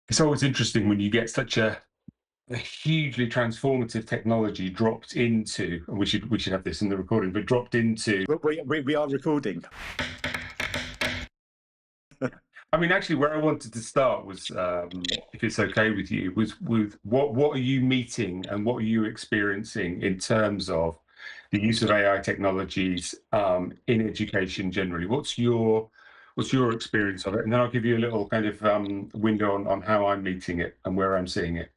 It's always interesting when you get such a hugely transformative technology dropped into, and we should have this in the recording, but dropped into. We are recording. I mean, actually, where I wanted to start was, if it's okay with you, was with what are you meeting and what are you experiencing in terms of the use of AI technologies in education generally? What's your experience of it? And then I'll give you a little kind of window on how I'm meeting it and where I'm seeing it.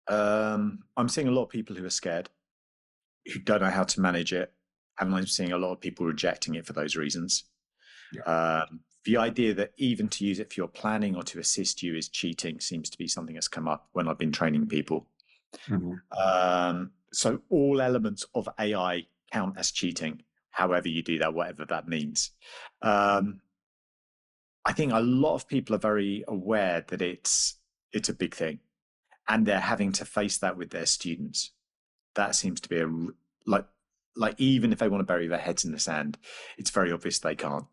I'm seeing a lot of people who are scared, who don't know how to manage it, and I'm seeing a lot of people rejecting it for those reasons. Yeah. The idea that even to use it for your planning or to assist you is cheating seems to be something that's come up when I've been training people. Mhm. So all elements of AI count as cheating, however you do that, whatever that means. I think a lot of people are very aware that it's a big thing, and they're having to face that with their students. That seems to be like even if they want to bury their heads in the sand, it's very obvious they can't.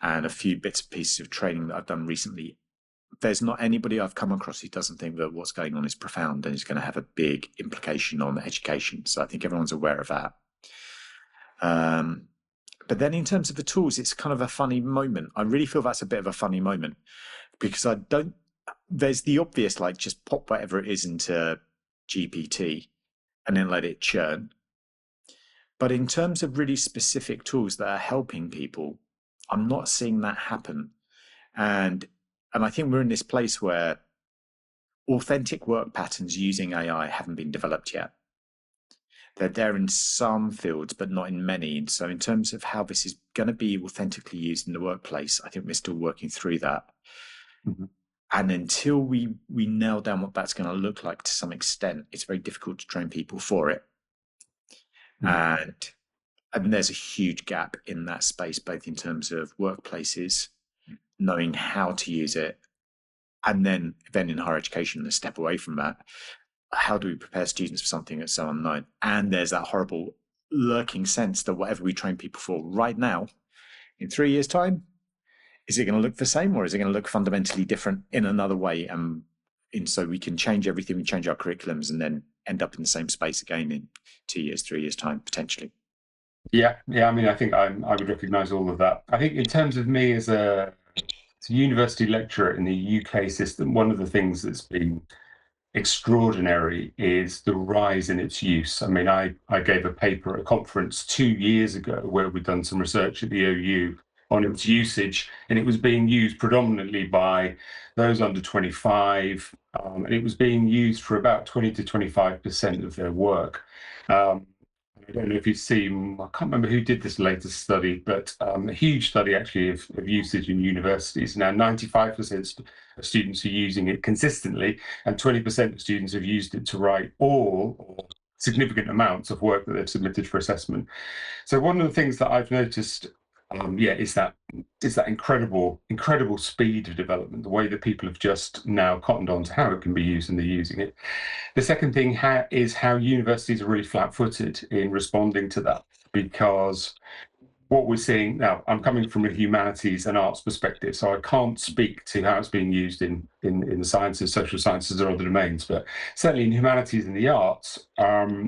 And a few bits and pieces of training that I've done recently, there's not anybody I've come across who doesn't think that what's going on is profound and is going to have a big implication on education. So I think everyone's aware of that. But then in terms of the tools, it's kind of a funny moment. I really feel that's a bit of a funny moment because there's the obvious, like just pop whatever it is into GPT and then let it churn. But in terms of really specific tools that are helping people, I'm not seeing that happen. And I think we're in this place where authentic work patterns using AI haven't been developed yet. They're there in some fields, but not in many. And so in terms of how this is going to be authentically used in the workplace, I think we're still working through that. Mhm. And until we nail down what that's going to look like to some extent, it's very difficult to train people for it. Mhm. And there's a huge gap in that space, both in terms of workplaces knowing how to use it, and then in higher education, a step away from that, how do we prepare students for something that's so unknown? And there's that horrible lurking sense that whatever we train people for right now, in 3 years' time, is it going to look the same, or is it going to look fundamentally different in another way? And so we can change everything, we change our curriculums, and then end up in the same space again in 2 years, 3 years' time, potentially. Yeah, yeah. I mean, I think I would recognise all of that. I think in terms of me as a university lecturer in the UK system, one of the things that's been extraordinary is the rise in its use. I mean, I gave a paper at a conference 2 years ago where we'd done some research at the OU on its usage, and it was being used predominantly by those under 25, and it was being used for about 20 to 25% of their work. Um, I don't know if you've seen, I can't remember who did this latest study, but a huge study actually of usage in universities. Now, 95% of students are using it consistently, and 20% of students have used it to write all or significant amounts of work that they've submitted for assessment. So one of the things that I've noticed, is that incredible speed of development, the way that people have just now cottoned on to how it can be used and they're using it. The second thing is how universities are really flat-footed in responding to that, because what we're seeing now, I'm coming from a humanities and arts perspective, so I can't speak to how it's being used in the sciences, social sciences, or other domains. But certainly in humanities and the arts,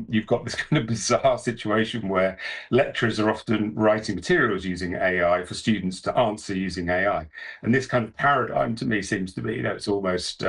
you've got this kind of bizarre situation where lecturers are often writing materials using AI for students to answer using AI, and this kind of paradigm to me seems to be, it's almost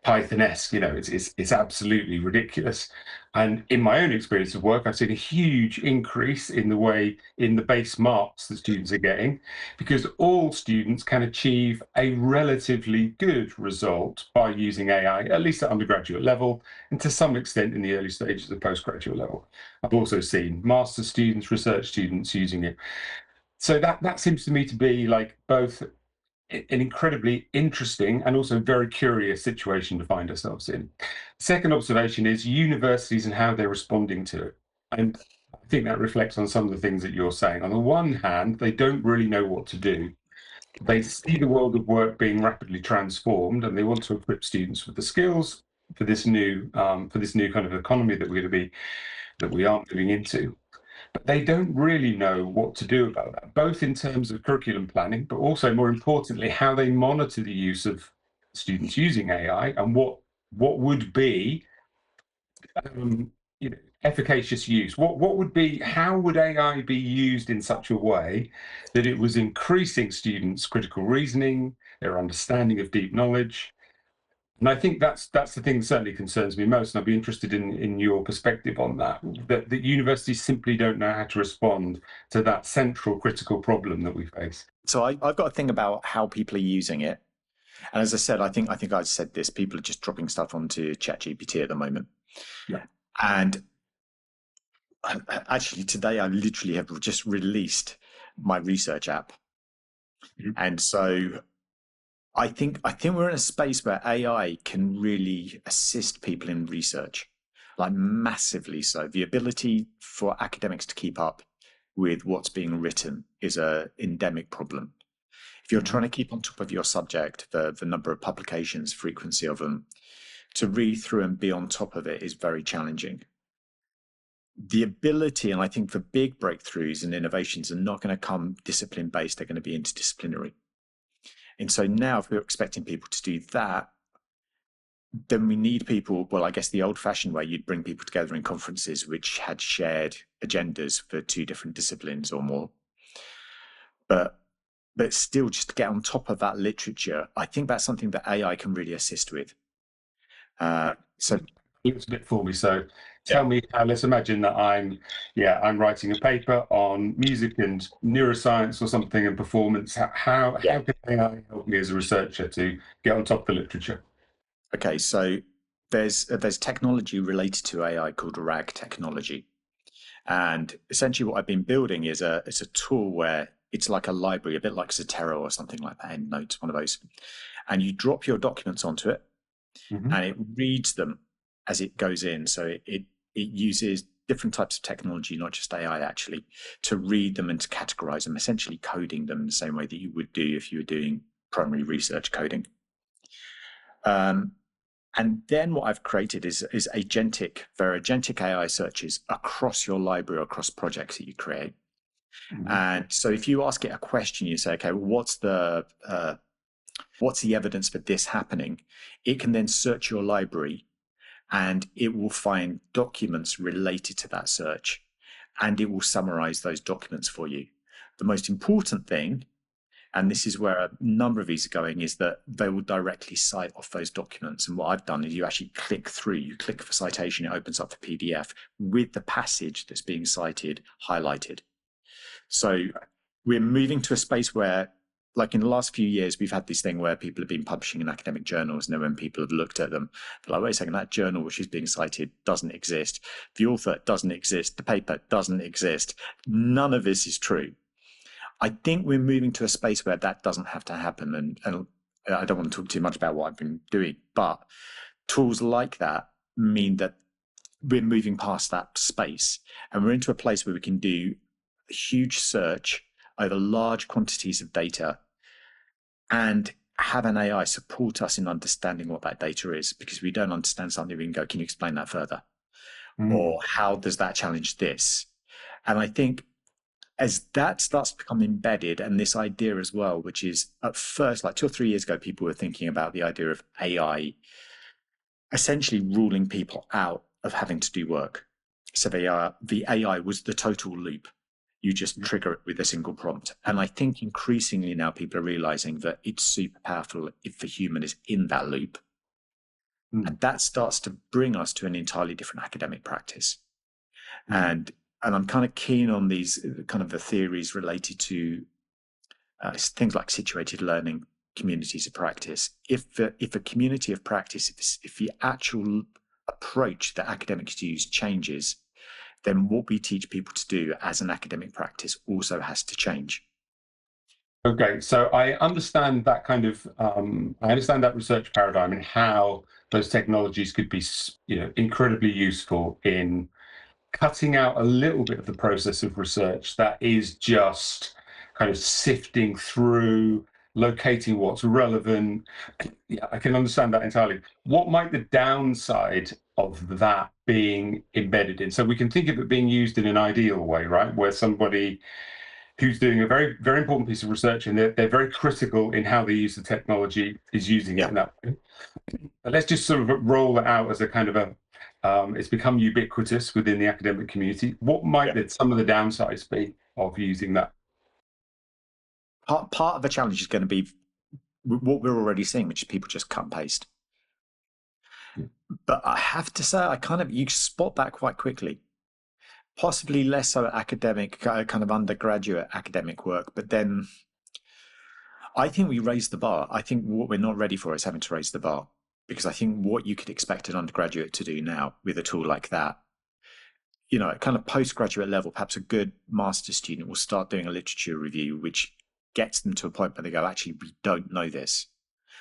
Python-esque. It's absolutely ridiculous. And in my own experience of work, I've seen a huge increase in the base marks that students are getting, because all students can achieve a relatively good result by using AI, at least at undergraduate level, and to some extent in the early stages of postgraduate level. I've also seen master's students, research students using it. So that seems to me to be like both an incredibly interesting and also very curious situation to find ourselves in. Second observation is universities and how they're responding to it. And I think that reflects on some of the things that you're saying. On the one hand, they don't really know what to do. They see the world of work being rapidly transformed, and they want to equip students with the skills for this new kind of economy that we are moving into. But they don't really know what to do about that, both in terms of curriculum planning, but also more importantly, how they monitor the use of students using AI, and what would be efficacious use? What would be, how would AI be used in such a way that it was increasing students' critical reasoning, their understanding of deep knowledge? And I think that's the thing that certainly concerns me most. And I'd be interested in your perspective on that. That universities simply don't know how to respond to that central critical problem that we face. So I've got a thing about how people are using it. And as I said, I think I said this, people are just dropping stuff onto ChatGPT at the moment. Yeah. And actually today I literally have just released my research app. Mhm. And so I think we're in a space where AI can really assist people in research, like massively so. The ability for academics to keep up with what's being written is a endemic problem. If you're trying to keep on top of your subject, the number of publications, frequency of them, to read through and be on top of it is very challenging. The ability, and I think the big breakthroughs and innovations are not going to come discipline based, they're going to be interdisciplinary. And so now, if we're expecting people to do that, then we need people. Well, I guess the old fashioned way, you'd bring people together in conferences which had shared agendas for two different disciplines or more. But still, just to get on top of that literature, I think that's something that AI can really assist with. So It's a bit for me. So yeah, tell me how, let's imagine that I'm writing a paper on music and neuroscience or something and performance. yeah. How can AI help me as a researcher to get on top of the literature? Okay, so there's technology related to AI called RAG technology, and essentially what I've been building is it's a tool where it's like a library, a bit like Zotero or something like that, EndNote, one of those, and you drop your documents onto it, Hmm. and it reads them as it goes in. So it uses different types of technology, not just AI actually, to read them and to categorize them, essentially coding them in the same way that you would do if you were doing primary research coding. Um, And then what I've created is agentic, very agentic AI searches across your library, across projects that you create. Hmm. And so if you ask it a question, you say, okay, well, what's the evidence for this happening? It can then search your library and it will find documents related to that search and it will summarize those documents for you. The most important thing, and this is where a number of these are going, is that they will directly cite off those documents. And what I've done is you actually click through, you click for citation, it opens up the PDF with the passage that's being cited highlighted. So we're moving to a space where, like in the last few years, we've had this thing where people have been publishing in academic journals, and then when people have looked at them, they're like, wait a second, that journal which is being cited doesn't exist. The author doesn't exist. The paper doesn't exist. None of this is true. I think we're moving to a space where that doesn't have to happen. And I don't want to talk too much about what I've been doing, but tools like that mean that we're moving past that space and we're into a place where we can do a huge search over large quantities of data and have an AI support us in understanding what that data is. Because if we don't understand something, we can go, can you explain that further? Mm. Or how does that challenge this? And I think as that starts to become embedded, and this idea as well, which is at first, like 2 or 3 years ago, people were thinking about the idea of AI essentially ruling people out of having to do work. So the AI was the total loop. You just trigger it with a single prompt. And I think increasingly now people are realizing that it's super powerful if the human is in that loop. Mm. And that starts to bring us to an entirely different academic practice. Mm. And I'm kind of keen on these kind of the theories related to things like situated learning, communities of practice. If a community of practice, if the actual approach that academics use changes, then what we teach people to do as an academic practice also has to change. Okay, so I understand that I understand that research paradigm and how those technologies could be, incredibly useful in cutting out a little bit of the process of research that is just kind of sifting through, locating what's relevant. Yeah, I can understand that entirely. What might the downside of that being embedded in? So we can think of it being used in an ideal way, right? Where somebody who's doing a very, very important piece of research, and they're very critical in how they use the technology, is using it Yeah. in that way. But let's just sort of roll it out as a kind of a, it's become ubiquitous within the academic community. What might some of the downsides be of using that? Part of the challenge is going to be what we're already seeing, which is people just cut and paste. But I have to say, you spot that quite quickly. Possibly less so academic, kind of undergraduate academic work, but then I think we raised the bar. I think what we're not ready for is having to raise the bar, because I think what you could expect an undergraduate to do now with a tool like that, at kind of postgraduate level, perhaps a good master's student will start doing a literature review, which gets them to a point where they go, actually, we don't know this.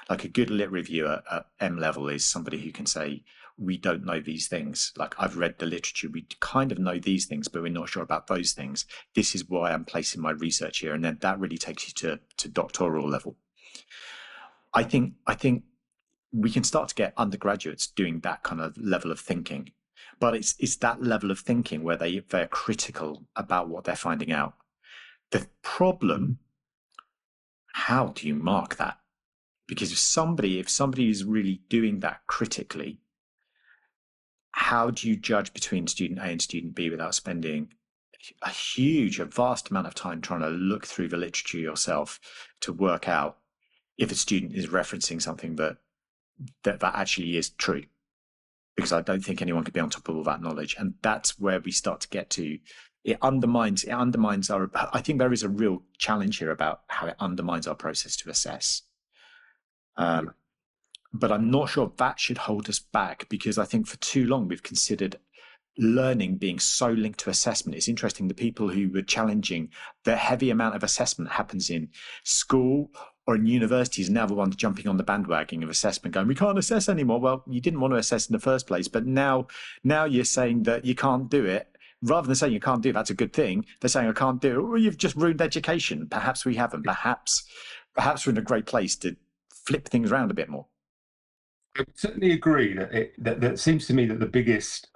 Like a good lit reviewer at M level is somebody who can say, we don't know these things. Like, I've read the literature, we kind of know these things, but we're not sure about those things. This is why I'm placing my research here. And then that really takes you to doctoral level. I think we can start to get undergraduates doing that kind of level of thinking. But it's that level of thinking where they're critical about what they're finding out. The problem, how do you mark that? Because if somebody is really doing that critically, how do you judge between student A and student B without spending a vast amount of time trying to look through the literature yourself to work out if a student is referencing something that actually is true? Because I don't think anyone could be on top of all that knowledge, and that's where we start to get to. It undermines our. I think there is a real challenge here about how it undermines our process to assess. But I'm not sure that should hold us back, because I think for too long we've considered learning being so linked to assessment. It's interesting, the people who were challenging the heavy amount of assessment happens in school or in universities, now the ones jumping on the bandwagon of assessment going, we can't assess anymore. Well, you didn't want to assess in the first place, but now you're saying that you can't do it. Rather than saying you can't do it, that's a good thing. They're saying I can't do it. Well, you've just ruined education. Perhaps we haven't. Perhaps we're in a great place to flip things around a bit more. I would certainly agree that it seems to me that the biggest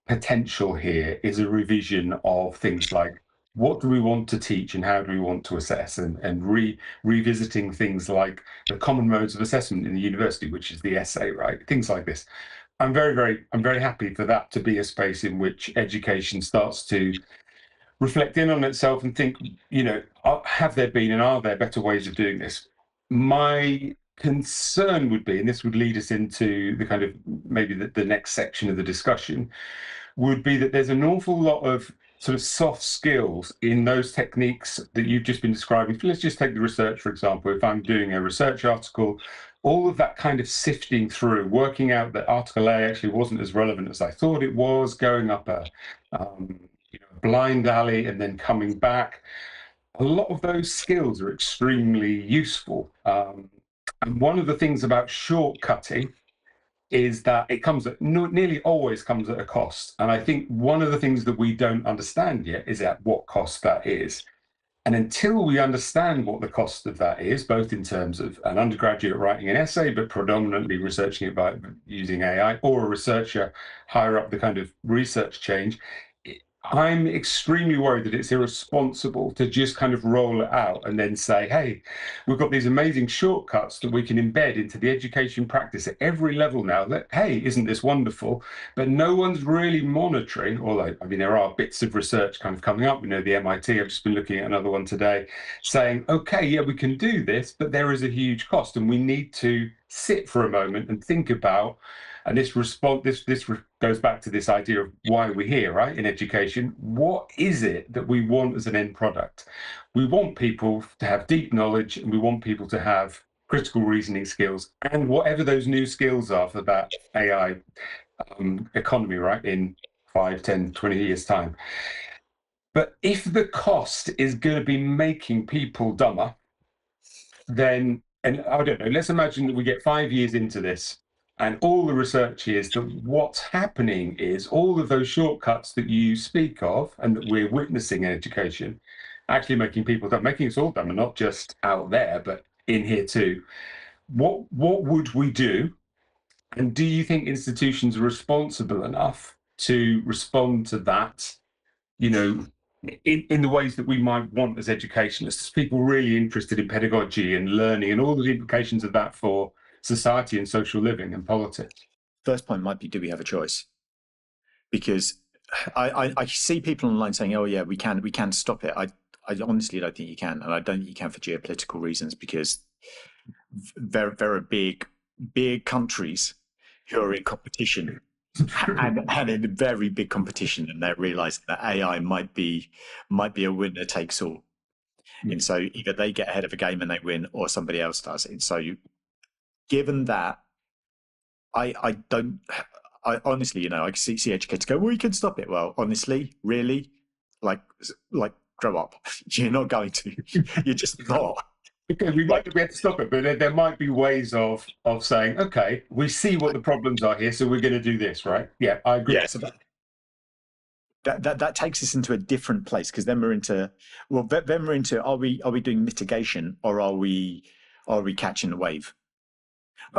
potential here is a revision of things like what do we want to teach and how do we want to assess, and revisiting things like the common modes of assessment in the university, which is the essay, right? Things like this. I'm very happy for that to be a space in which education starts to reflect in on itself and think, have there been and are there better ways of doing this? My concern would be, and this would lead us into the kind of maybe the next section of the discussion, would be that there's an awful lot of sort of soft skills in those techniques that you've just been describing. Let's just take the research, for example. If I'm doing a research article, all of that kind of sifting through, working out that article A actually wasn't as relevant as I thought it was, going up a blind alley and then coming back. A lot of those skills are extremely useful. And one of the things about shortcutting is that it nearly always comes at a cost. And I think one of the things that we don't understand yet is at what cost that is. And until we understand what the cost of that is, both in terms of an undergraduate writing an essay, but predominantly researching it by using AI, or a researcher higher up the kind of research change, I'm extremely worried that it's irresponsible to just kind of roll it out and then say, hey, we've got these amazing shortcuts that we can embed into the education practice at every level now. That, hey, isn't this wonderful? But no one's really monitoring, although, I mean, there are bits of research kind of coming up. The MIT, I've just been looking at another one today, saying, okay, yeah, we can do this, but there is a huge cost, and we need to sit for a moment and think about. And this goes back to this idea of why we're here, right? In education, what is it that we want as an end product? We want people to have deep knowledge, and we want people to have critical reasoning skills, and whatever those new skills are for that AI economy, right? In 5, 10, 20 years' time. But if the cost is going to be making people dumber, then, and I don't know, let's imagine that we get 5 years into this, and all the research is that what's happening is all of those shortcuts that you speak of and that we're witnessing in education actually making people dumb, making us all dumb, and not just out there, but in here too. What would we do? And do you think institutions are responsible enough to respond to that, in the ways that we might want as educationalists, people really interested in pedagogy and learning and all the implications of that for society and social living and politics. First point might be, do we have a choice? Because I see people online saying, "Oh yeah, we can stop it." I honestly don't think you can, and I don't think you can for geopolitical reasons, because there are big countries who are in competition and in very big competition, and they're realizing that AI might be a winner takes all. Yeah. And so either they get ahead of a game and they win, or somebody else does. And so, given that, I don't. I honestly, I can see educators go, "Well, you can stop it." Well, honestly, really, like grow up. You're not going to. You're just not. Okay, we might be able to stop it, but there might be ways of saying, okay, we see what the problems are here, so we're going to do this, right? Yeah, I agree. Yeah, so that takes us into a different place, because then we're into are we doing mitigation, or are we catching the wave?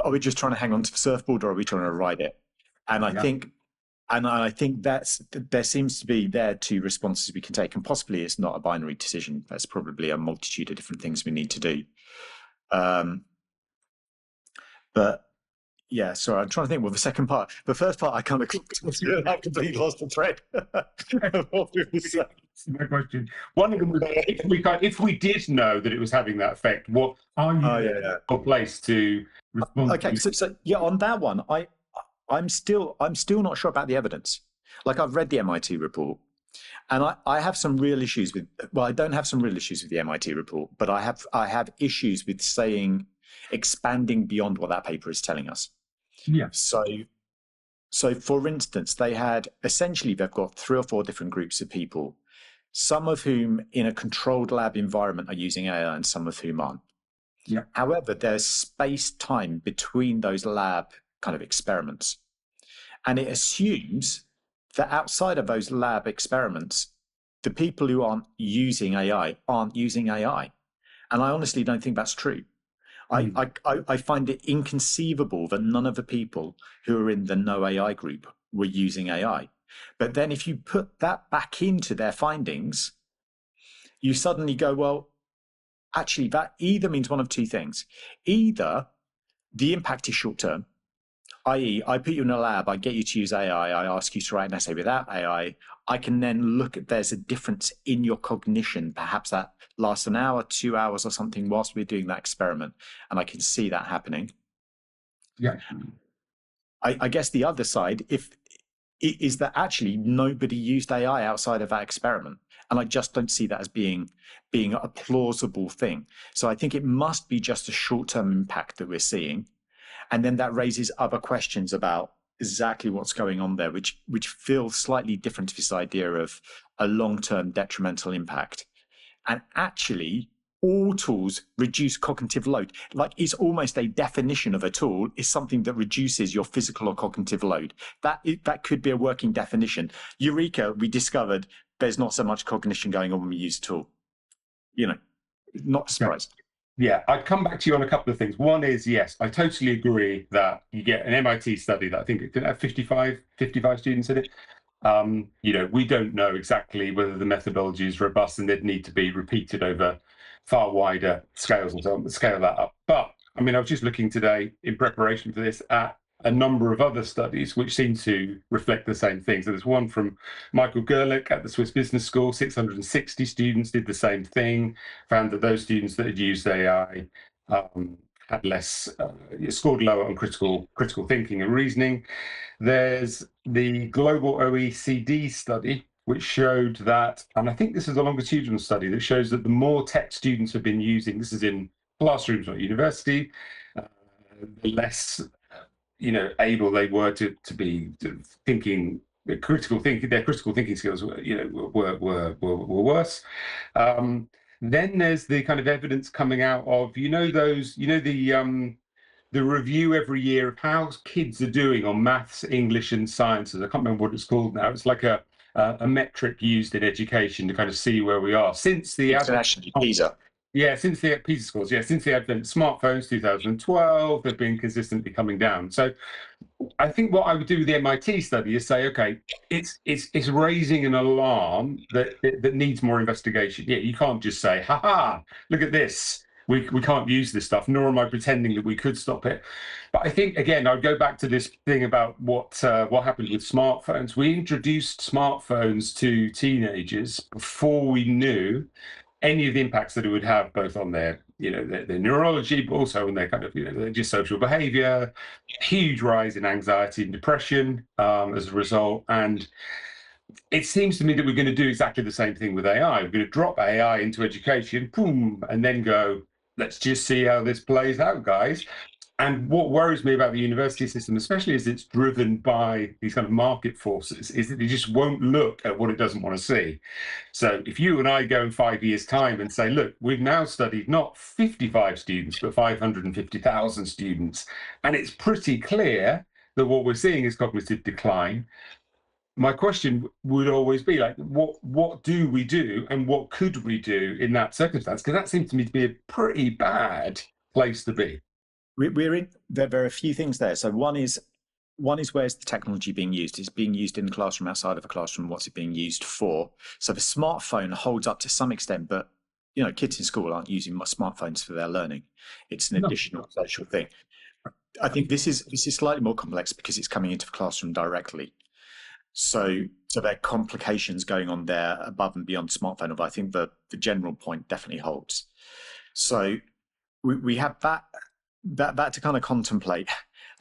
Are we just trying to hang on to the surfboard, or are we trying to ride it? And I think there seems to be two responses we can take, and possibly it's not a binary decision. There's probably a multitude of different things we need to do. But yeah, sorry, I'm trying to think. Well, the second part, the first part, I kind of completely lost the thread. No question. One of them was, if we did know that it was having that effect, what are you a place to respond? Okay, so yeah, on that one, I'm still not sure about the evidence. Like, I've read the MIT report, and I have some real issues with. Well, I don't have some real issues with the MIT report, but I have issues with expanding beyond what that paper is telling us. Yeah. So for instance, they've got 3 or 4 different groups of people, some of whom in a controlled lab environment are using AI, and some of whom aren't. Yeah. However, there's space-time between those lab kind of experiments, and it assumes that outside of those lab experiments, the people who aren't using AI aren't using AI. And I honestly don't think that's true. I find it inconceivable that none of the people who are in the no AI group were using AI. But then if you put that back into their findings, you suddenly go, well, actually, that either means one of 2 things. Either the impact is short term, i.e., I put you in a lab, I get you to use AI, I ask you to write an essay without AI, I can then look at, there's a difference in your cognition. Perhaps that lasts an hour, 2 hours or something whilst we're doing that experiment, and I can see that happening. Yeah. I guess the other side is that actually nobody used AI outside of that experiment. And I just don't see that as being a plausible thing. So I think it must be just a short-term impact that we're seeing. And then that raises other questions about exactly what's going on there, which feels slightly different to this idea of a long-term detrimental impact. And actually, all tools reduce cognitive load. Like, it's almost a definition of a tool is something that reduces your physical or cognitive load. That could be a working definition. Eureka, we discovered there's not so much cognition going on when we use a tool. Not surprised. Yeah, I'd come back to you on a couple of things. One is, yes, I totally agree that you get an MIT study that I think it did have 55 students in it. We don't know exactly whether the methodology is robust, and they'd need to be repeated over far wider scales and so on to scale that up. But I mean, I was just looking today in preparation for this at a number of other studies which seem to reflect the same thing. So there's one from Michael Gerlich at the Swiss Business School. 660 students did the same thing, found that those students that had used AI had less, scored lower on critical thinking and reasoning. There's the global OECD study, which showed that, and I think this is a longitudinal study that shows that the more tech students have been using, this is in classrooms or at university, the less able they were to be thinking, critical thinking. Their critical thinking skills were worse. Then there's the kind of evidence coming out of the review every year of how kids are doing on maths, English, and sciences. I can't remember what it's called now. It's like a metric used in education to kind of see where we are since the internationally PISA. Yeah, since the PISA scores. Yeah, since the advent of smartphones, 2012, they've been consistently coming down. So I think what I would do with the MIT study is say, okay, it's raising an alarm that needs more investigation. Yeah, you can't just say, ha ha, look at this. We can't use this stuff, nor am I pretending that we could stop it. But I think again, I'd go back to this thing about what happened with smartphones. We introduced smartphones to teenagers before we knew any of the impacts that it would have both on their their neurology, but also on their kind of their just social behavior. Huge rise in anxiety and depression as a result. And it seems to me that we're going to do exactly the same thing with AI. We're going to drop AI into education, boom, and then go, let's just see how this plays out, guys. And what worries me about the university system, especially as it's driven by these kind of market forces, is that it just won't look at what it doesn't want to see. So if you and I go in 5 years' time and say, look, we've now studied not 55 students, but 550,000 students, and it's pretty clear that what we're seeing is cognitive decline, my question would always be like, what do we do and what could we do in that circumstance? Because that seems to me to be a pretty bad place to be. We're in there. There are a few things there. So one is where's the technology being used? It's being used in the classroom, outside of a classroom. What's it being used for? So the smartphone holds up to some extent, but kids in school aren't using smartphones for their learning. It's an No. additional social thing. I think this is slightly more complex because it's coming into the classroom directly. So there are complications going on there above and beyond smartphone. But I think the general point definitely holds. So we have that to kind of contemplate,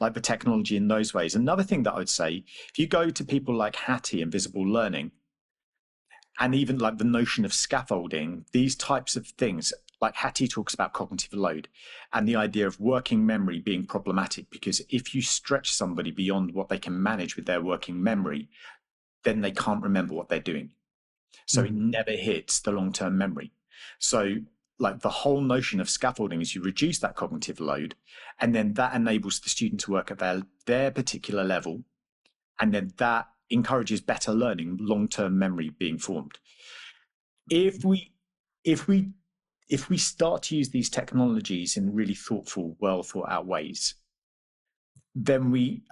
like the technology in those ways. Another thing that I would say, if you go to people like Hattie and Visible Learning, and even like the notion of scaffolding, these types of things, like Hattie talks about cognitive load and the idea of working memory being problematic, because if you stretch somebody beyond what they can manage with their working memory, then they can't remember what they're doing. So it never hits the long-term memory. So like the whole notion of scaffolding is you reduce that cognitive load, and then that enables the student to work at their particular level, and then that encourages better learning, long-term memory being formed. If we if we if we start to use these technologies in really thoughtful, well thought out ways, then the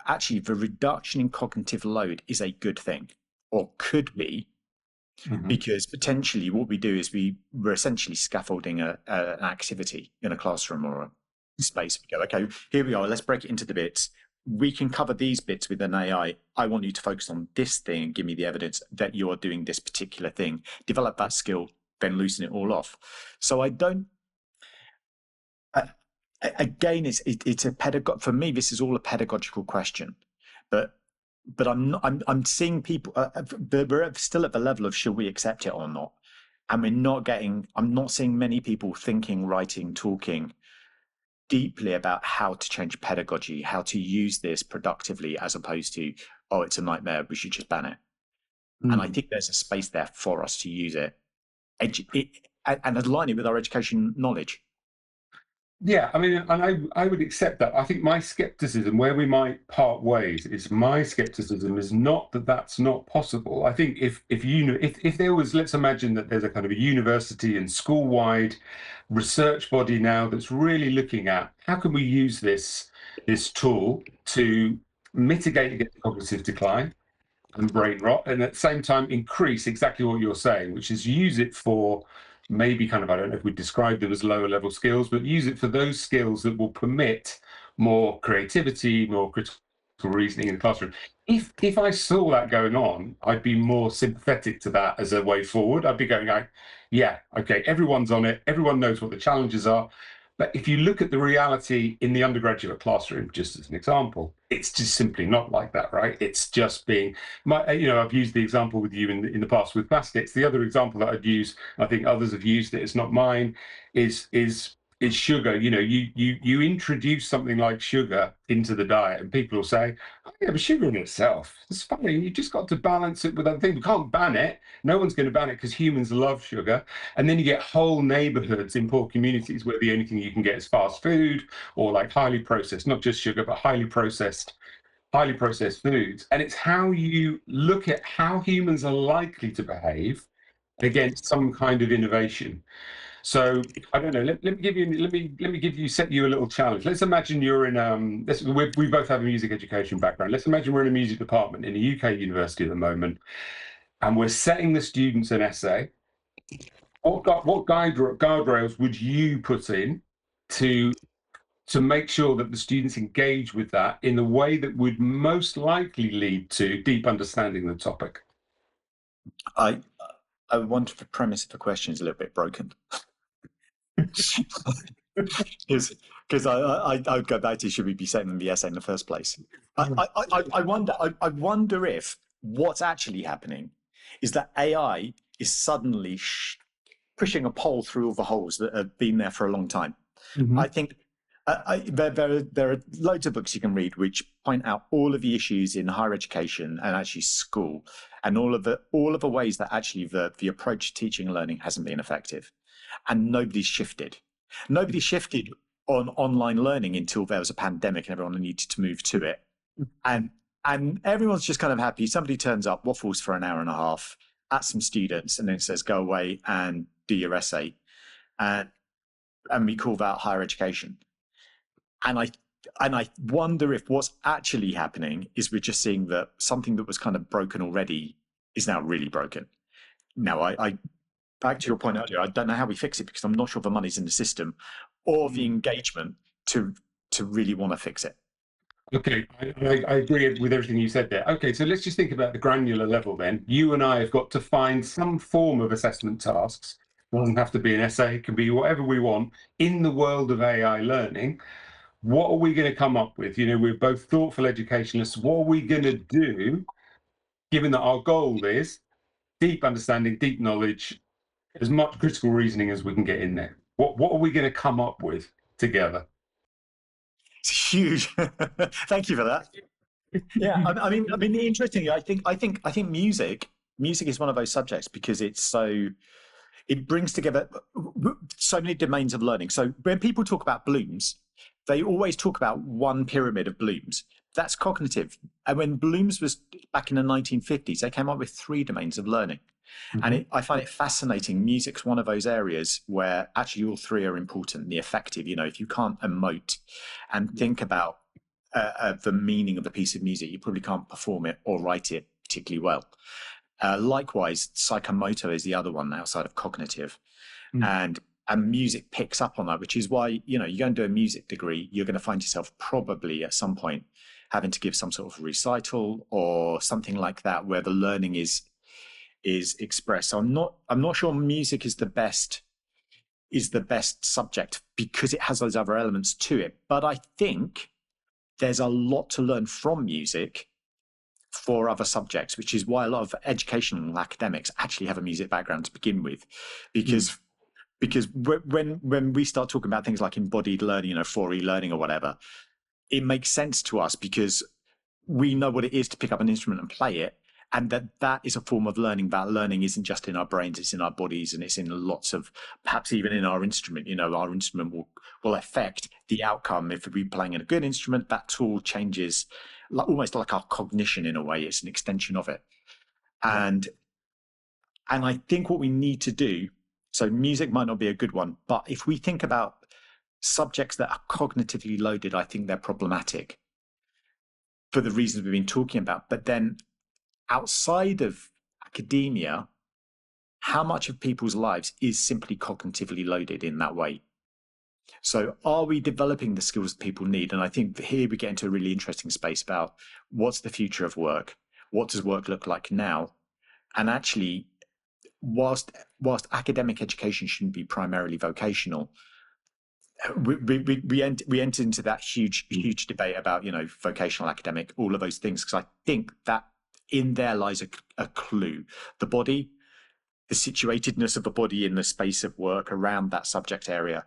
reduction in cognitive load is a good thing, or could be, because potentially what we do is we're essentially scaffolding an activity in a classroom or a space. We go, okay, here we are, let's break it into the bits. We can cover these bits with an AI. I want you to focus on this thing and give me the evidence that you're doing this particular thing. Develop that skill, then loosen it all off. So I don't. Again, it's a pedagogical. For me, this is all a pedagogical question, but I'm seeing people. We're still at the level of should we accept it or not, and I'm not seeing many people thinking, writing, talking deeply about how to change pedagogy, how to use this productively, as opposed to, oh, it's a nightmare, we should just ban it. And I think there's a space there for us to use it, and align it with our education knowledge. Yeah, I mean, and I would accept that. I think my skepticism, where we might part ways, is my skepticism is not that that's not possible. I think if there was, let's imagine that there's a kind of a university and school-wide research body now that's really looking at how can we use this tool to mitigate against cognitive decline and brain rot, and at the same time increase exactly what you're saying, which is use it for maybe kind of, I don't know if we describe them as lower level skills, but use it for those skills that will permit more creativity, more critical reasoning in the classroom. If I saw that going on, I'd be more sympathetic to that as a way forward. I'd be going like, yeah, okay, everyone's on it, everyone knows what the challenges are. But if you look at the reality in the undergraduate classroom, just as an example, it's just simply not like that, right? It's just being, I've used the example with you in the past with plastics. The other example that I'd use, I think others have used it, it's not mine, is sugar. You introduce something like sugar into the diet, and people will say, "Oh, yeah, but sugar in itself, it's fine. You just got to balance it with other things. We can't ban it. No one's going to ban it because humans love sugar." And then you get whole neighborhoods in poor communities where the only thing you can get is fast food or like highly processed, not just sugar, but highly processed foods. And it's how you look at how humans are likely to behave against some kind of innovation. So I don't know. Let me give you set you a little challenge. Let's imagine you're in we both have a music education background. Let's imagine we're in a music department in a UK university at the moment, and we're setting the students an essay. What guardrails would you put in to make sure that the students engage with that in the way that would most likely lead to deep understanding of the topic? I I wonder if the premise of the question is a little bit broken. Because I would go back to, should we be setting them the essay in the first place? I wonder if what's actually happening is that AI is suddenly pushing a pole through all the holes that have been there for a long time. I think there are loads of books you can read which point out all of the issues in higher education and actually school, and all of the ways that actually the approach to teaching and learning hasn't been effective, and nobody's shifted. Nobody shifted on online learning until there was a pandemic and everyone needed to move to it, and everyone's just kind of happy. Somebody turns up, waffles for an hour and a half at some students, and then says, "Go away and do your essay," and we call that higher education. And I wonder if what's actually happening is we're just seeing that something that was kind of broken already is now really broken. Now, I back to your point earlier, I don't know how we fix it, because I'm not sure the money's in the system or the engagement to really want to fix it. Okay, I agree with everything you said there. Okay, so let's just think about the granular level then. You and I have got to find some form of assessment tasks. It doesn't have to be an essay, it can be whatever we want in the world of AI learning. What are we going to come up with? You know, we're both thoughtful educationalists. What are we going to do, given that our goal is deep understanding, deep knowledge, as much critical reasoning as we can get in there? What are we going to come up with together? It's huge. Thank you for that. Yeah, I mean, interestingly, I think music is one of those subjects because it brings together so many domains of learning. So when people talk about Bloom's, they always talk about one pyramid of Bloom's. That's cognitive. And when Bloom's was back in the 1950s, they came up with 3 domains of learning. And I find it fascinating. Music's one of those areas where actually all 3 are important. The effective, if you can't emote and think about the meaning of a piece of music, you probably can't perform it or write it particularly well. Likewise, psychomotor is the other one outside of cognitive. And music picks up on that, which is why, you go and do a music degree, you're going to find yourself probably at some point having to give some sort of recital or something like that, where the learning is expressed. So I'm not sure music is the best subject because it has those other elements to it. But I think there's a lot to learn from music for other subjects, which is why a lot of educational academics actually have a music background to begin with, because when we start talking about things like embodied learning, 4E learning or whatever, it makes sense to us because we know what it is to pick up an instrument and play it, and that is a form of learning. That learning isn't just in our brains, it's in our bodies, and it's in lots of, perhaps even in our instrument. Our instrument will affect the outcome. If we're playing a good instrument, that tool changes, almost like our cognition in a way. It's an extension of it. And I think what we need to do, so music might not be a good one, but if we think about subjects that are cognitively loaded, I think they're problematic for the reasons we've been talking about. But then outside of academia, how much of people's lives is simply cognitively loaded in that way? So are we developing the skills that people need? And I think here we get into a really interesting space about what's the future of work? What does work look like now? And actually, whilst academic education shouldn't be primarily vocational, we enter into that huge debate about vocational, academic, all of those things, because I think that in there lies a clue. The body, the situatedness of the body in the space of work around that subject area.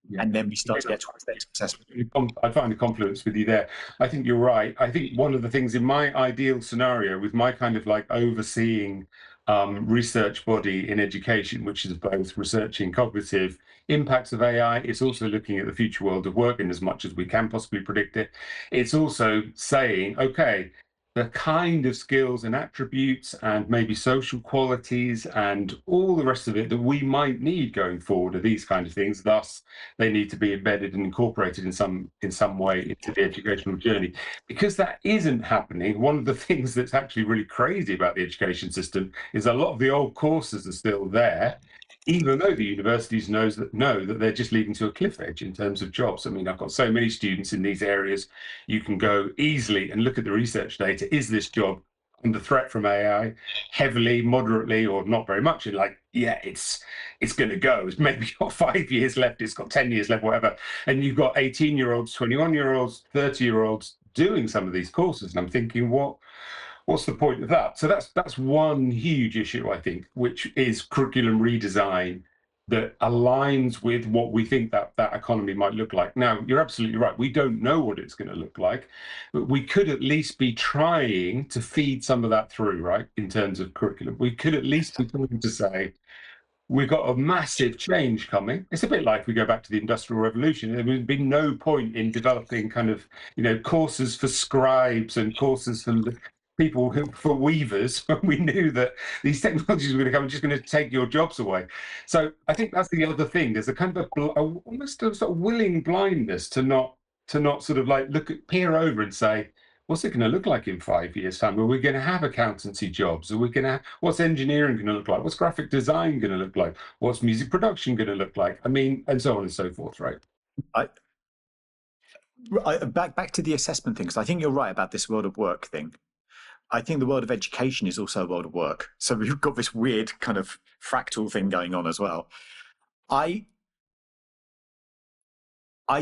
Yeah. And then we start to get towards the assessment. I find a confluence with you there. I think you're right. I think one of the things in my ideal scenario, with my kind of like overseeing research body in education, which is both researching cognitive impacts of AI, it's also looking at the future world of work in as much as we can possibly predict it. It's also saying, okay, the kind of skills and attributes and maybe social qualities and all the rest of it that we might need going forward are these kind of things. Thus, they need to be embedded and incorporated in some way into the educational journey. Because that isn't happening, one of the things that's actually really crazy about the education system is a lot of the old courses are still there, even though the universities know that they're just leading to a cliff edge in terms of jobs. I mean, I've got so many students in these areas. You can go easily and look at the research data. Is this job under threat from AI? Heavily, moderately, or not very much? And like, yeah, it's going to go. It's maybe got 5 years left. It's got 10 years left, whatever. And you've got 18-year-olds, 21-year-olds, 30-year-olds doing some of these courses. And I'm thinking, what's the point of that? So that's one huge issue, I think, which is curriculum redesign that aligns with what we think that economy might look like. Now, you're absolutely right. We don't know what it's going to look like, but we could at least be trying to feed some of that through, right, in terms of curriculum. We could at least be trying to say, we've got a massive change coming. It's a bit like we go back to the Industrial Revolution. There would be no point in developing kind of, courses for scribes and courses for people for weavers when we knew that these technologies were going to come and just going to take your jobs away. So I think that's the other thing. There's a kind of almost a sort of willing blindness to not sort of like peer over and say, what's it going to look like in 5 years' time? Are we going to have accountancy jobs? Are we going to what's engineering going to look like? What's graphic design going to look like? What's music production going to look like? I mean, and so on and so forth, right? I, back to the assessment thing, because I think you're right about this world of work thing. I think the world of education is also a world of work. So we've got this weird kind of fractal thing going on as well. I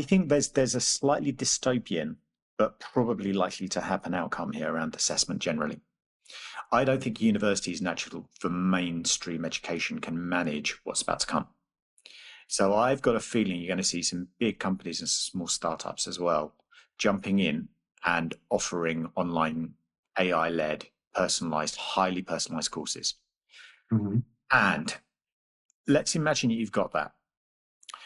think there's a slightly dystopian, but probably likely to happen outcome here around assessment generally. I don't think universities natural for mainstream education can manage what's about to come. So I've got a feeling you're going to see some big companies and small startups as well jumping in and offering online AI-led, personalized, highly personalized courses. Mm-hmm. And let's imagine you've got that.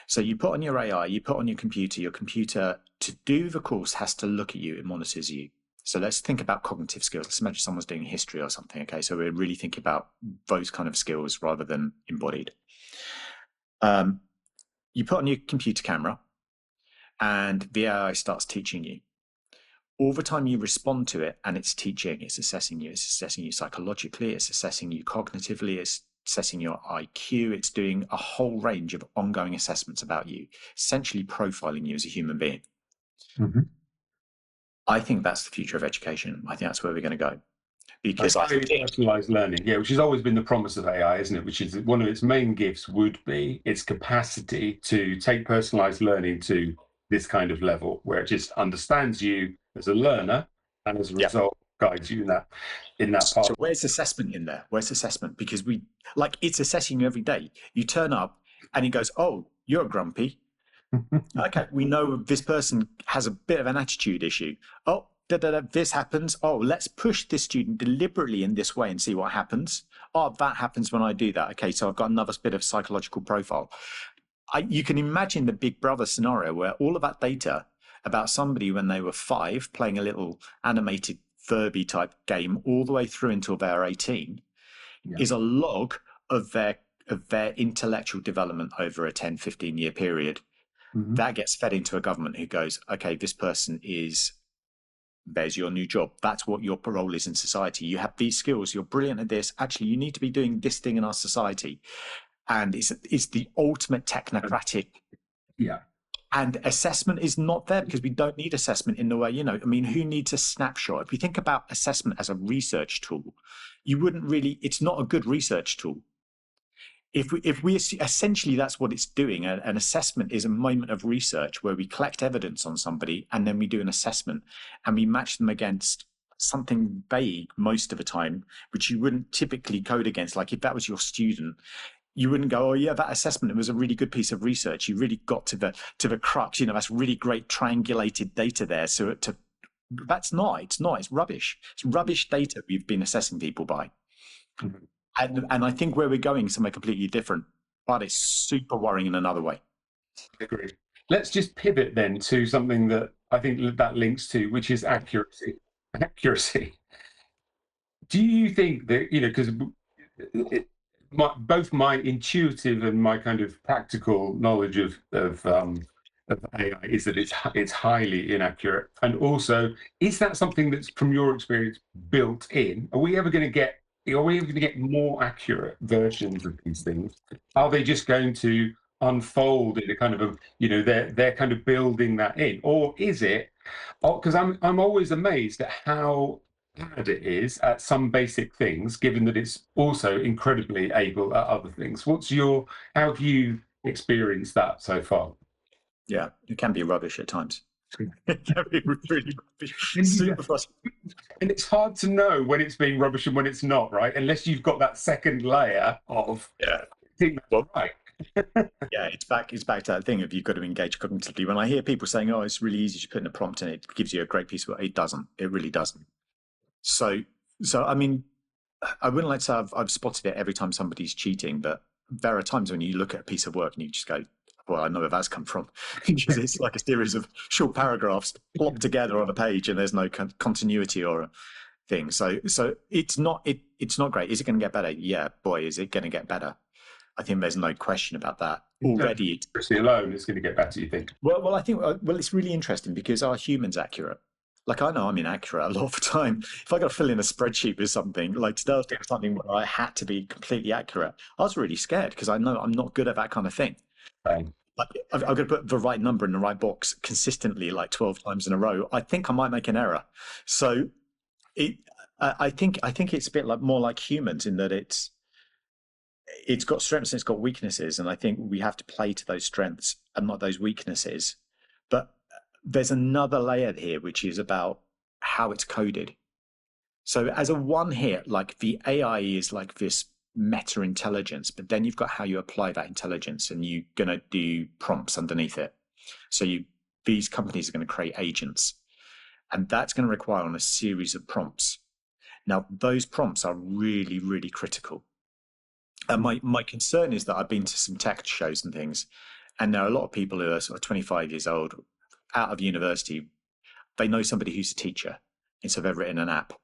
So you put on your AI, you put on your computer to do the course has to look at you, it monitors you. So let's think about cognitive skills. Let's imagine someone's doing history or something. Okay, so we're really thinking about those kind of skills rather than embodied. You put on your computer camera and the AI starts teaching you. All the time you respond to it and it's teaching, it's assessing you psychologically, it's assessing you cognitively, it's assessing your IQ, it's doing a whole range of ongoing assessments about you, essentially profiling you as a human being. Mm-hmm. I think that's the future of education. I think that's where we're going to go. Because highly personalized learning, which has always been the promise of AI, isn't it? Which is one of its main gifts would be its capacity to take personalized learning to this kind of level, where it just understands you as a learner and as a result guides you in that path. So where's assessment in there? Where's assessment? Because it's assessing you every day. You turn up and it goes, oh, you're grumpy. Okay, we know this person has a bit of an attitude issue. Oh, this happens. Oh, let's push this student deliberately in this way and see what happens. Oh, that happens when I do that. Okay, so I've got another bit of psychological profile. You can imagine the Big Brother scenario where all of that data about somebody when they were 5 playing a little animated Furby type game all the way through until they're 18 is a log of their intellectual development over a 10, 15-year period. Mm-hmm. That gets fed into a government who goes, okay, this person there's your new job. That's what your role is in society. You have these skills. You're brilliant at this. Actually, you need to be doing this thing in our society. And it's the ultimate technocratic. Yeah. And assessment is not there because we don't need assessment in the way, who needs a snapshot? If we think about assessment as a research tool, it's not a good research tool. If we essentially that's what it's doing. An assessment is a moment of research where we collect evidence on somebody and then we do an assessment and we match them against something vague most of the time, which you wouldn't typically code against. Like if that was your student, you wouldn't go, oh yeah, that assessment, it was a really good piece of research. You really got to the crux, that's really great triangulated data there. So it's rubbish. It's rubbish data we've been assessing people by. Mm-hmm. And I think where we're going is somewhere completely different, but it's super worrying in another way. I agree. Let's just pivot then to something that I think that links to, which is accuracy. accuracy. Do you think that, because both my intuitive and my kind of practical knowledge of AI is that it's highly inaccurate, and also, is that something that's from your experience built in? Are we ever going to get? Are we ever going to get more accurate versions of these things? Are they just going to unfold in a kind of they're kind of building that in, or is it? Because I'm always amazed at how bad it is at some basic things, given that it's also incredibly able at other things. How have you experienced that so far? Yeah, it can be rubbish at times. It can be really rubbish. And, Super frustrating. and it's hard to know when it's being rubbish and when it's not, right? Unless you've got that second layer of, Yeah. I think that's Well, right. yeah, it's back. It's back to that thing of you've got to engage cognitively. When I hear people saying, "Oh, it's really easy to put in a prompt and it gives you a great piece of work," it doesn't. It really doesn't. So, so I mean, I wouldn't like to say I've spotted it every time somebody's cheating, but there are times when you look at a piece of work and you just go, "Well, I know where that's come from," because it's like a series of short paragraphs plopped together on a page, and there's no continuity or a thing. So it's not great. Is it going to get better? Yeah, boy, is it going to get better. I think there's no question about that. Already, Alone, it's going to get better, you think? well, I think it's really interesting because are humans accurate? Like I know I'm inaccurate a lot of the time. If I got to fill in a spreadsheet with something, like today I was doing something where I had to be completely accurate, I was really scared because I know I'm not good at that kind of thing. Right. Like I've got to put the right number in the right box consistently, like 12 times in a row. I think I might make an error. So it, I think it's a bit like more like humans in that it's got strengths and it's got weaknesses, and I think we have to play to those strengths and not those weaknesses. But there's another layer here which is about how it's coded. So as a one hit, like the AI is like this meta intelligence, but then you've got how you apply that intelligence, and you're going to do prompts underneath it. So these companies are going to create agents, and that's going to require on a series of prompts. Now those prompts are really, really critical. And my concern is that I've been to some tech shows and things, and there are a lot of people who are sort of 25 years old, out of university. They know somebody who's a teacher, and so they've written an app.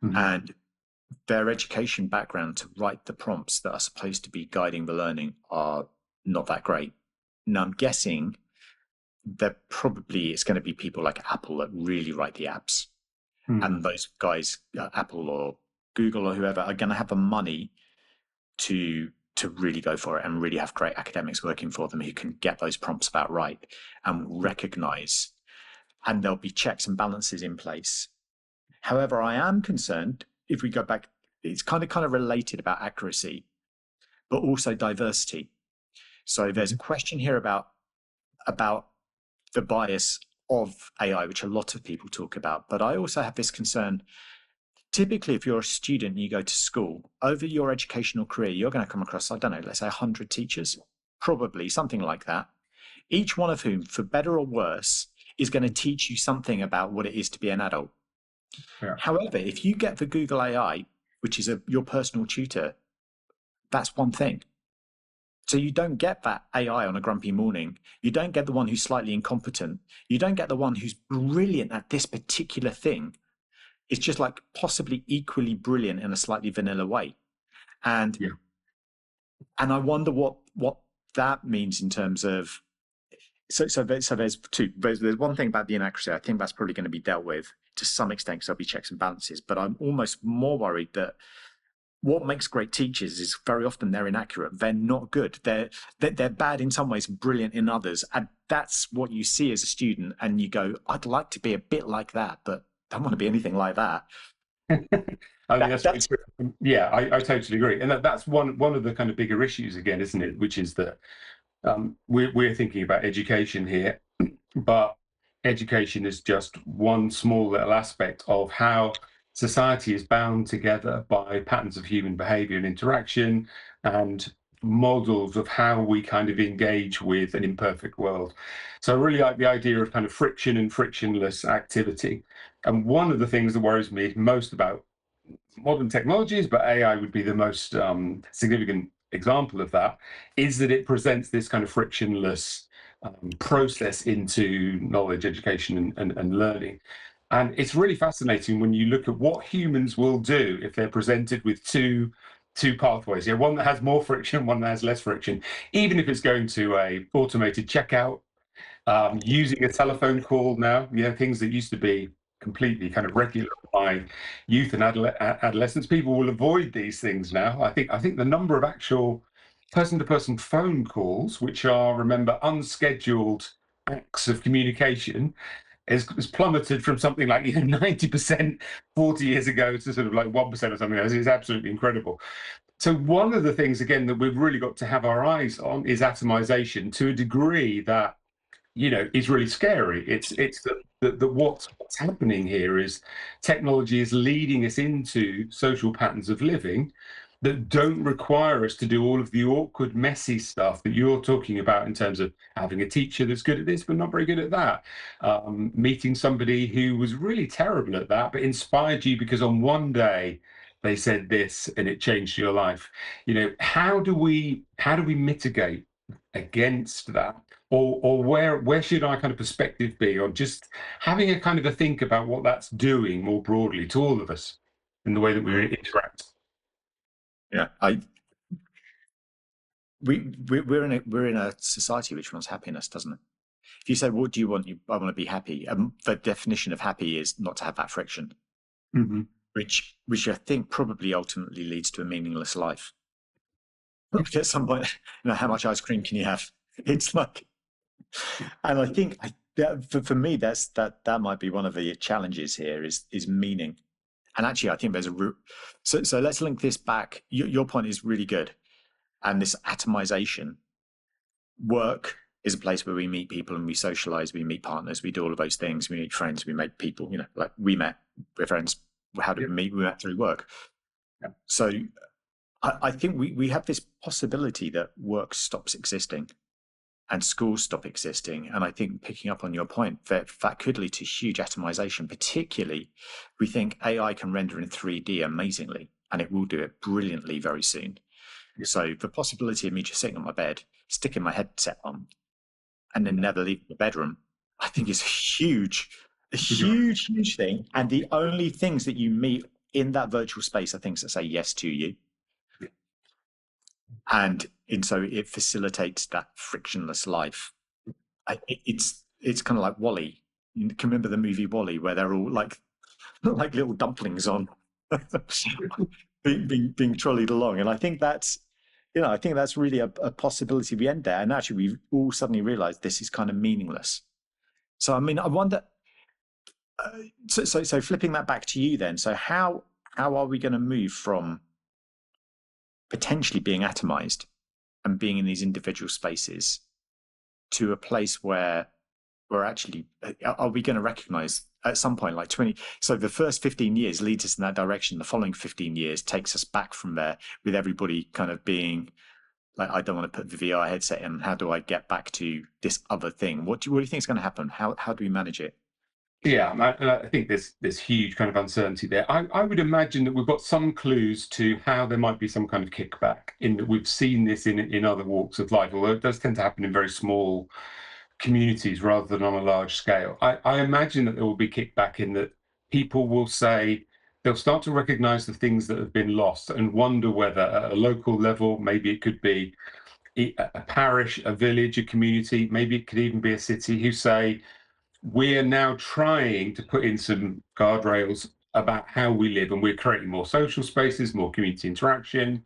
Mhm. And their education background to write the prompts that are supposed to be guiding the learning are not that great. Now I'm guessing that probably it's going to be people like Apple that really write the apps. And those guys, Apple or Google or whoever, are going to have the money to really go for it and really have great academics working for them who can get those prompts about right and recognize, and there'll be checks and balances in place. However, I am concerned if we go back, it's kind of related about accuracy, but also diversity. So there's a question here about the bias of AI, which a lot of people talk about, but I also have this concern. Typically, if you're a student and you go to school, over your educational career, you're going to come across, I don't know, let's say 100 teachers, probably something like that, each one of whom, for better or worse, is going to teach you something about what it is to be an adult. Yeah. However, if you get the Google AI, which is your personal tutor, that's one thing. So you don't get that AI on a grumpy morning. You don't get the one who's slightly incompetent. You don't get the one who's brilliant at this particular thing. It's just like possibly equally brilliant in a slightly vanilla way. And Yeah. and I wonder what that means in terms of so there's two. There's one thing about the inaccuracy. I think that's probably going to be dealt with to some extent because there'll be checks and balances. But I'm almost more worried that what makes great teachers is very often they're inaccurate. They're not good. They're bad in some ways, brilliant in others. And that's what you see as a student. And you go, I'd like to be a bit like that, but I don't want to be anything like that. I think That's yeah, I totally agree, and that's one of the kind of bigger issues again, isn't it? Which is that we're thinking about education here, but education is just one small little aspect of how society is bound together by patterns of human behavior and interaction and models of how we kind of engage with an imperfect world. So I really like the idea of kind of friction and frictionless activity. And one of the things that worries me most about modern technologies, but AI would be the most significant example of that, is that it presents this kind of frictionless process into knowledge, education, and learning. And it's really fascinating when you look at what humans will do if they're presented with two pathways. Yeah, one that has more friction, one that has less friction. Even if it's going to a automated checkout, using a telephone call now, things that used to be completely kind of regular by youth and adolescents, people will avoid these things now. I think the number of actual person-to-person phone calls, which are, remember, unscheduled acts of communication, has plummeted from something like 90% 40 years ago to sort of like 1% or something. It's absolutely incredible. So one of the things, again, that we've really got to have our eyes on is atomization to a degree that is really scary. It's that what's happening here is technology is leading us into social patterns of living that don't require us to do all of the awkward, messy stuff that you're talking about in terms of having a teacher that's good at this but not very good at that, meeting somebody who was really terrible at that but inspired you because on one day they said this and it changed your life. How do we mitigate against that, or where should our kind of perspective be on just having a kind of a think about what that's doing more broadly to all of us in the way that we interact? Yeah, we're in a society which wants happiness, doesn't it? If you say, "What do you want?" I want to be happy. The definition of happy is not to have that friction, Mm-hmm. which I think probably ultimately leads to a meaningless life. At some point, how much ice cream can you have? It's like, and I think for me, that might be one of the challenges here is meaning. And actually, I think there's a root. So let's link this back. Your point is really good, and this atomization. Work is a place where we meet people and we socialize, we meet partners, we do all of those things, we meet friends, we make people, like we met, we're friends. How did we meet? We met through work. Yeah. So I think we have this possibility that work stops existing and schools stop existing. And I think, picking up on your point, that could lead to huge atomization. Particularly, we think AI can render in 3D amazingly, and it will do it brilliantly very soon. Yeah. So the possibility of me just sitting on my bed, sticking my headset on, and then never leaving the bedroom, I think is a huge thing. And the only things that you meet in that virtual space are things that say yes to you. And so it facilitates that frictionless life. It's kind of like Wall-E. You can remember the movie Wall-E, where they're all like little dumplings on being trolleyed along. And I think that's really a possibility we end there. And actually, we all suddenly realize this is kind of meaningless. So I mean, I wonder. So flipping that back to you then. So how are we going to move from potentially being atomized and being in these individual spaces to a place where we're actually, are we going to recognize at some point, like 20, so the first 15 years leads us in that direction. The following 15 years takes us back from there, with everybody kind of being like, I don't want to put the VR headset in. How do I get back to this other thing? What do you think is going to happen? How do we manage it? Yeah, I think there's huge kind of uncertainty there. I would imagine that we've got some clues to how there might be some kind of kickback, in that we've seen this in other walks of life, although it does tend to happen in very small communities rather than on a large scale. I imagine that there will be kickback in that people will say they'll start to recognize the things that have been lost and wonder whether at a local level, maybe it could be a parish, a village, a community, maybe it could even be a city, who say, we're now trying to put in some guardrails about how we live, and we're creating more social spaces, more community interaction.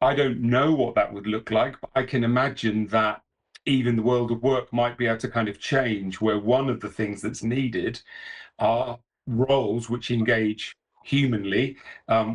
I don't know what that would look like, but I can imagine that even the world of work might be able to kind of change, where one of the things that's needed are roles which engage humanly,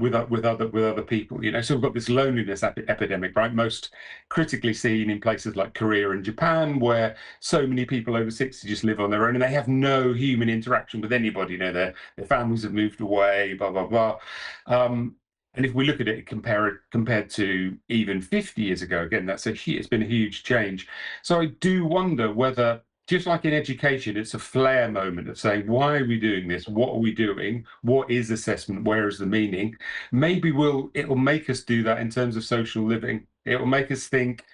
with other people. So we've got this loneliness epidemic, right? Most critically seen in places like Korea and Japan, where so many people over 60 just live on their own and they have no human interaction with anybody. Their families have moved away, blah blah blah. And if we look at it compared to even 50 years ago, again, it's been a huge change. So I do wonder whether, just like in education, it's a flare moment of saying, why are we doing this? What are we doing? What is assessment? Where is the meaning? Maybe it will make us do that in terms of social living. It will make us think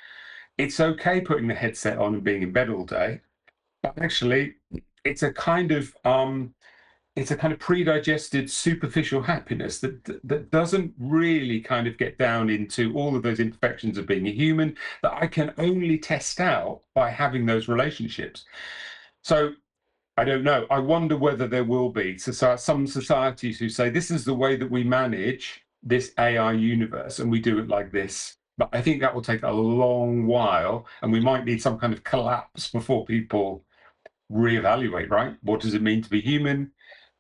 it's okay putting the headset on and being in bed all day, but actually it's a kind of it's a kind of pre-digested superficial happiness that doesn't really kind of get down into all of those imperfections of being a human that I can only test out by having those relationships. So I don't know. I wonder whether there will be some societies who say this is the way that we manage this AI universe and we do it like this. But I think that will take a long while and we might need some kind of collapse before people reevaluate, right? What does it mean to be human?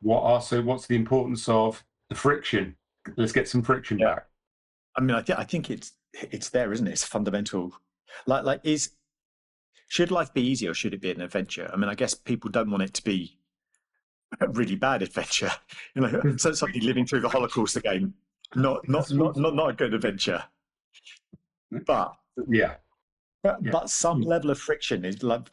What's the importance of the friction? Let's get some friction Yeah. back. I mean, I think it's there, isn't it? It's fundamental. Should life be easy or should it be an adventure? I mean, I guess people don't want it to be a really bad adventure. So somebody living through the Holocaust again, not a good adventure. But Yeah. but some level of friction is like,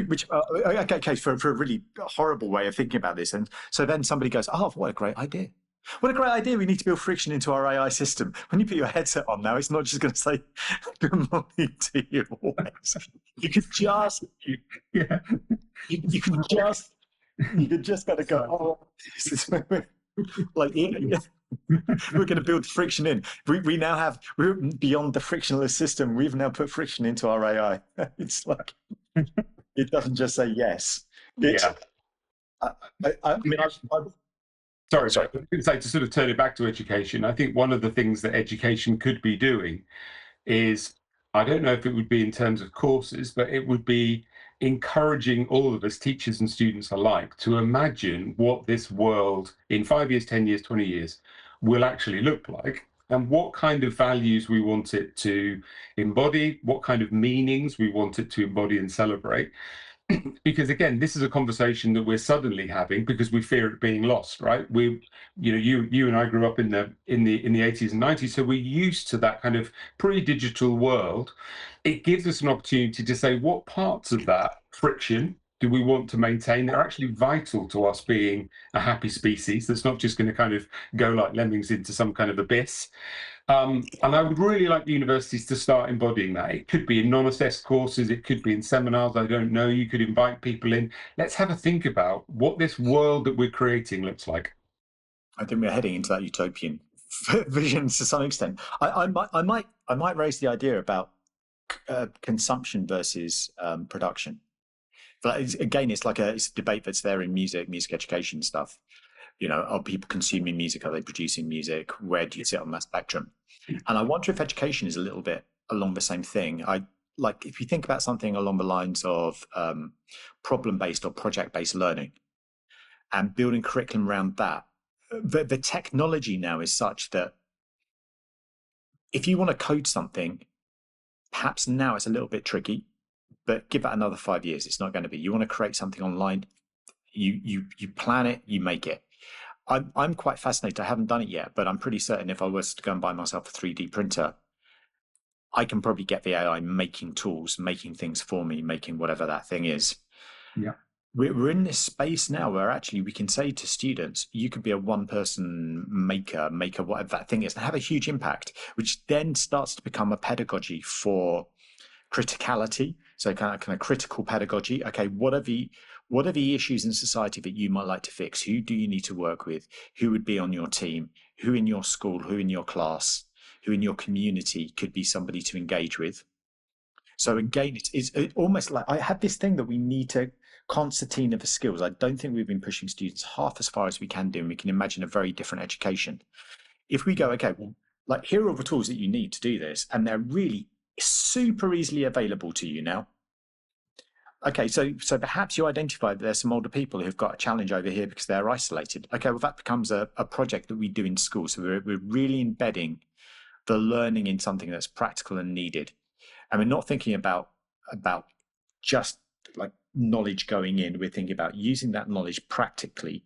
which okay, for a really horrible way of thinking about this. And so then somebody goes, "Oh, what a great idea! What a great idea! We need to build friction into our AI system." When you put your headset on now, it's not just going to say "Good morning" to you always. You could just, Yeah. you could just kind of go, "Oh, this is like." We're going to build friction in. We now have, we're beyond the frictionless system. We've now put friction into our AI. It's like, it doesn't just say yes. Yeah. I mean, Sorry, I was going to say, to sort of turn it back to education, I think one of the things that education could be doing is, I don't know if it would be in terms of courses, but it would be encouraging all of us, teachers and students alike, to imagine what this world in 5 years, 10 years, 20 years will actually look like, and what kind of values we want it to embody, what kind of meanings we want it to embody and celebrate. Because again, this is a conversation that we're suddenly having because we fear it being lost, right? You and I grew up in the 80s and 90s, so we're used to that kind of pre-digital world. It gives us an opportunity to say what parts of that friction do we want to maintain that are actually vital to us being a happy species that's not just going to kind of go like lemmings into some kind of abyss. And I would really like the universities to start embodying that. It could be in non-assessed courses, it could be in seminars, I don't know. You could invite people in. Let's have a think about what this world that we're creating looks like. I think we're heading into that utopian vision to some extent. I might raise the idea about consumption versus production. But again, it's a debate that's there in music education stuff. Are people consuming music? Are they producing music? Where do you sit on that spectrum? And I wonder if education is a little bit along the same thing. If you think about something along the lines of problem-based or project-based learning and building curriculum around that, the technology now is such that if you want to code something, perhaps now it's a little bit tricky, but give that another 5 years, it's not going to be. You want to create something online, you plan it, you make it. I'm quite fascinated. I haven't done it yet, but I'm pretty certain if I was to go and buy myself a 3D printer, I can probably get the AI making tools, making things for me, making whatever that thing is. Yeah. We're in this space now where actually we can say to students, you could be a one-person maker, whatever that thing is, and have a huge impact, which then starts to become a pedagogy for criticality. So kind of critical pedagogy. Okay, what are the issues in society that you might like to fix? Who do you need to work with? Who would be on your team? Who in your school? Who in your class? Who in your community could be somebody to engage with? So again, it's almost like I had this thing that we need to concertina of the skills. I don't think we've been pushing students half as far as we can do, and we can imagine a very different education. If we go, okay, well, like here are all the tools that you need to do this, and they're really super easily available to you now. Okay, so perhaps you identify that there's some older people who've got a challenge over here because they're isolated. Okay, well, that becomes a project that we do in school. So we're really embedding the learning in something that's practical and needed. And we're not thinking about just like knowledge going in. We're thinking about using that knowledge practically.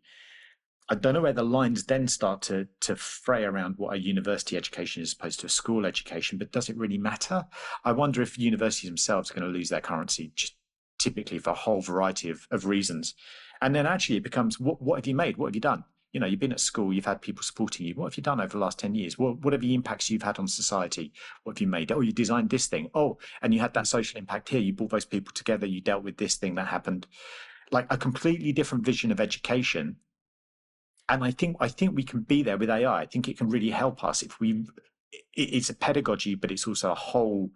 I don't know where the lines then start to fray around what a university education is opposed to a school education, but does it really matter? I wonder if universities themselves are going to lose their currency, just typically for a whole variety of reasons. And then actually it becomes, what have you made? What have you done? You've been at school, you've had people supporting you. What have you done over the last 10 years? What are the impacts you've had on society? What have you made? Oh, you designed this thing. Oh, and you had that social impact here. You brought those people together. You dealt with this thing that happened. like a completely different vision of education. And I think we can be there with AI. I think it can really help us if we. It's a pedagogy, but it's also a whole.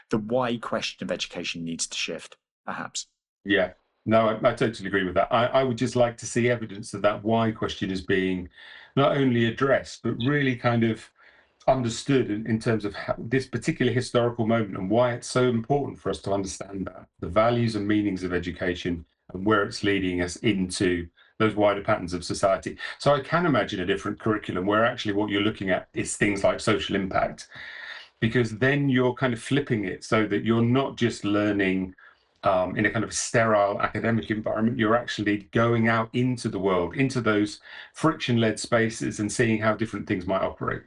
The why question of education needs to shift, perhaps. Yeah, no, I totally agree with that. I would just like to see evidence that that why question is being not only addressed, but really kind of understood in terms of how, this particular historical moment and why it's so important for us to understand that the values and meanings of education and where it's leading us into those wider patterns of society. So I can imagine a different curriculum where actually what you're looking at is things like social impact, because then you're kind of flipping it so that you're not just learning in a kind of sterile academic environment. You're actually going out into the world, into those friction-led spaces, and seeing how different things might operate.